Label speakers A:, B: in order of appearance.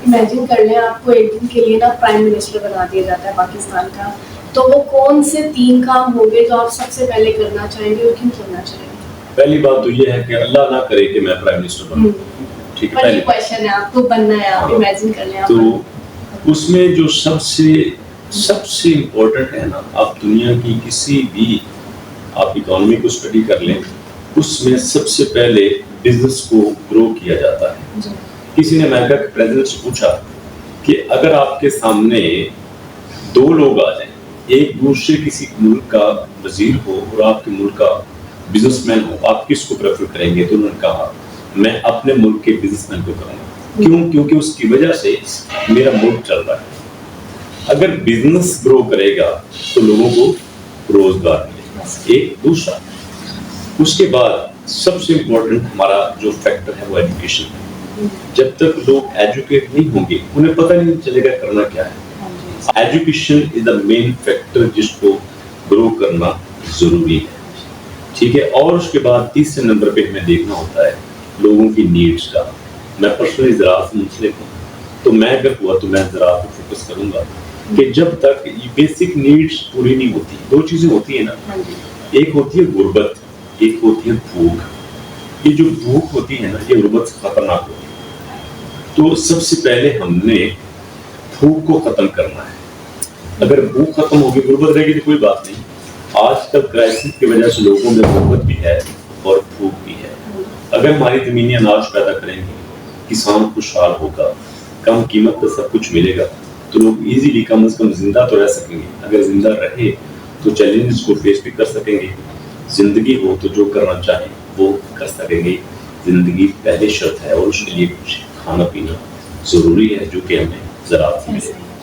A: Imagine کر لیں آپ کو ایک دن کے لیے نا پرائم منسٹر بنا دیا جاتا ہے پاکستان کا، تو وہ کون سے 3 کام ہوں گے جو آپ سب سے پہلے کرنا چاہیں گے اور کیوں کرنا چاہیں گے؟
B: پہلی بات تو یہ ہے کہ اللہ نہ کرے کہ میں پرائم منسٹر بنوں، ٹھیک ہے،
A: پہلی کویشچن ہے آپ کو بننا ہے، آپ امیجن کر لیں.
B: تو اس میں جو سب سے امپورٹنٹ ہے نا، آپ دنیا کی کسی بھی آپ اکانومی کو اسٹڈی کر لیں، اس میں سب سے پہلے بزنس کو گرو کیا جاتا ہے. کسی نے امریکہ کے پریزیڈنٹ سے پوچھا کہ اگر آپ کے سامنے 2 لوگ آ جائیں، ایک دوسرے کسی ملک کا وزیر ہو اور آپ کے ملک کا بزنس مین ہو، آپ کس کو پریفر کریں گے؟ تو انہوں نے کہا میں اپنے ملک کے بزنس مین کو کروں گا. کیوں؟ کیونکہ اس کی وجہ سے میرا ملک چل رہا ہے. اگر بزنس گرو کرے گا تو لوگوں کو روزگار ملے گا. ایک دوسرا، اس کے بعد سب سے امپورٹنٹ ہمارا جو فیکٹر ہے وہ ایجوکیشن ہے. جب تک لوگ ایجوکیٹ نہیں ہوں گے انہیں پتہ نہیں چلے گا کرنا کیا ہے. Education is the main factor جس کو گرو کرنا ضروری ہے، ٹھیک ہے. اور اس کے بعد تیسرے نمبر پہ ہمیں دیکھنا ہوتا ہے لوگوں کی نیڈس کا. میں پرسنلی زراعت سے منسلک ہوں، تو میں اگر ہوا تو میں زراعت پہ فوکس کروں گا کہ جب تک بیسک نیڈس پوری نہیں ہوتی، 2 چیزیں ہوتی ہیں نا، ایک ہوتی ہے غربت، ایک ہوتی ہے بھوک. یہ جو بھوک ہوتی ہے نا، یہ غربت سے خطرناک ہوتی ہے. تو سب سے پہلے ہم نے بھوک کو ختم کرنا ہے. اگر بھوک ختم ہوگی، غربت رہے گی تو کوئی بات نہیں. آج کل کرائسس کی وجہ سے لوگوں میں غربت بھی ہے اور بھوک بھی ہے. اگر ہماری زمینیں اناج پیدا کریں گی، کسان خوشحال ہوگا، کم قیمت پر سب کچھ ملے گا، تو لوگ ایزیلی کم از کم زندہ تو رہ سکیں گے. اگر زندہ رہے تو چیلنجز کو فیس بھی کر سکیں گے. زندگی ہو تو جو کرنا چاہیں وہ کر سکیں گے. زندگی پہلے شرط ہے اور اس کے لیے کچھ کھانا پینا ضروری ہے جو کہ ہمیں زراعت سے ملے.